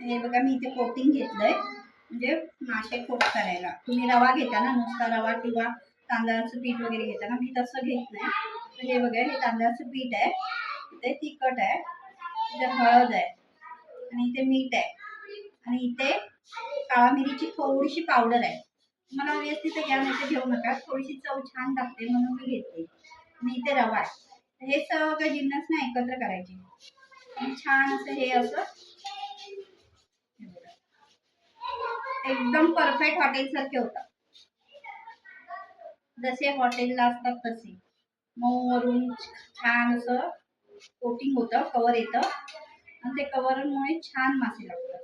हे बघा मी इथे कोटिंग घेतलंय, म्हणजे मासे कोट करायला. तुम्ही रवा घेता ना, नुसता रवा किंवा तांदळाचं पीठ वगैरे घेता ना, मी तसं घेत नाही. तर हे बघा, हे तांदळाचं पीठ आहे, इथे तिखट आहे, इथे हळद आहे आणि इथे मीठ आहे आणि इथे काळा मिरीची थोडीशी पावडर आहे. मला हवी असती तर घ्या, नाही घेऊ नका. थोडीशी चव छान लागते म्हणून मी घेतली. आणि इथे रवा आहे. हे सगळं जिन्नस ना एकत्र करायचे आणि छान असं हे असं एकदम परफेक्ट हॉटेल सारखे होतात, जसे हॉटेलला असतात तसे. मऊ वरून छान असं कोटिंग होतं, कवर येतं आणि ते कवरमुळे छान मासे लागतात.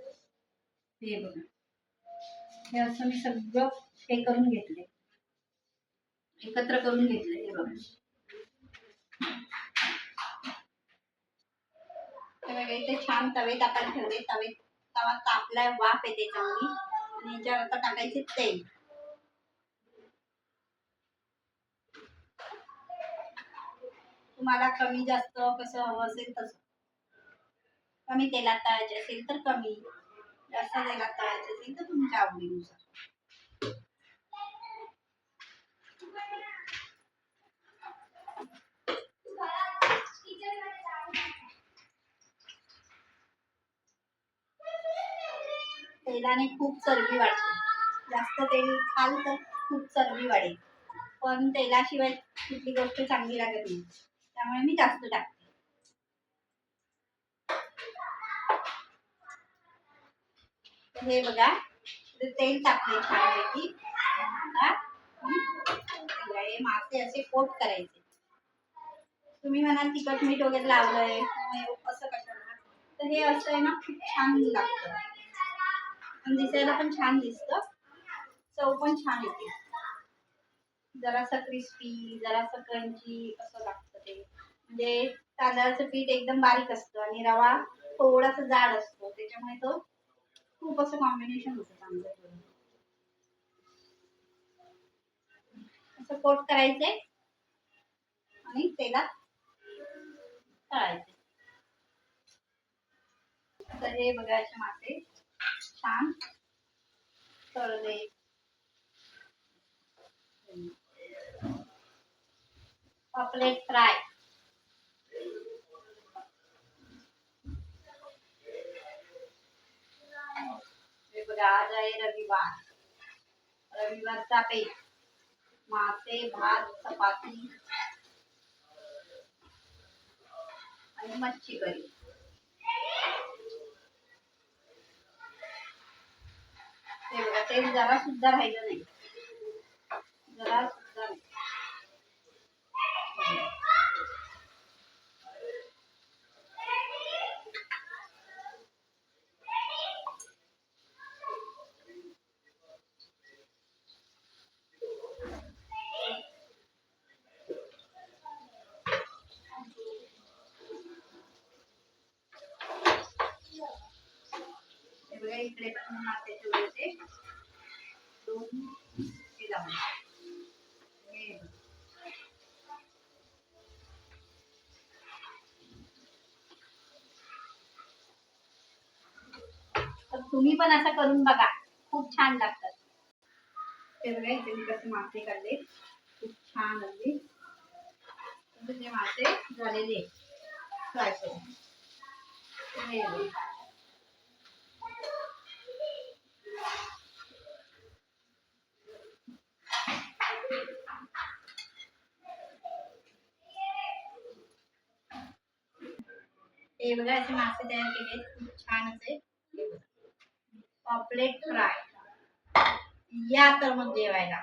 हे बघा, हे असं मी सगळं हे करून घेतले, एकत्र करून घेतले. हे बघा, इथे छान तवे टाकायला ठेवले. तवा तापलाय, वाफ येते चांगली आणि याच्यावर आता टाकायचे तेल. तुम्हाला कमी जास्त कसं हवं असेल तसं, कमी तेलात तळायचे असेल तर कमी, जास्त तेलात तळायचे असेल तर तुमच्या आवडीनुसार. तेलाने खूप चरबी वाढते, जास्त तेल खाल तर खूप चरबी वाढेल, पण तेलाशिवाय कुठली गोष्ट चांगली लागत नाही, त्यामुळे मी जास्त टाकते. हे बघा, तेल टाकले छानपैकी. हे मासे असे कोट करायचे. तुम्ही म्हणाल तिखट मीठ वगैरे लावलंय असं कशाला, तर हे असं आहे ना, खूप छान लागतं आणि दिसायला पण छान दिसतं, चव पण छान येते. जरासं क्रिस्पी, जरासं क्रंची असं लागतं ते. म्हणजे तांदळाचं पीठ एकदम बारीक असतं आणि रवा थोडासा जाड असतो, त्याच्यामुळे तो खूप असं कॉम्बिनेशन होतं चांगलं. असं कोट करायचे आणि तेलात तळायचे. तर हे बघा, असे मासे छान तळले. पापलेट फ्राय. हे बघा, आज आहे रविवार, रविवारचा बेत मासे, भात, चपाती आणि मच्छी करी. हे बघा, तेल जरा सुद्धा राहिलं नाही, जरा सुद्धा नाही. बघा, इकडे पण मासे ठेवले दोन हे लावून. तर तुम्ही पण असं करून बघा, खूप छान लागतात. ते बघा, इथे मी कसे मासे काढले, खूप छान अगदी. ते मासे झालेले फ्राय करून. हे बघा, असे मासे तयार केले, खूप छान असे पापलेट फ्राय. या तर मग जेवायला.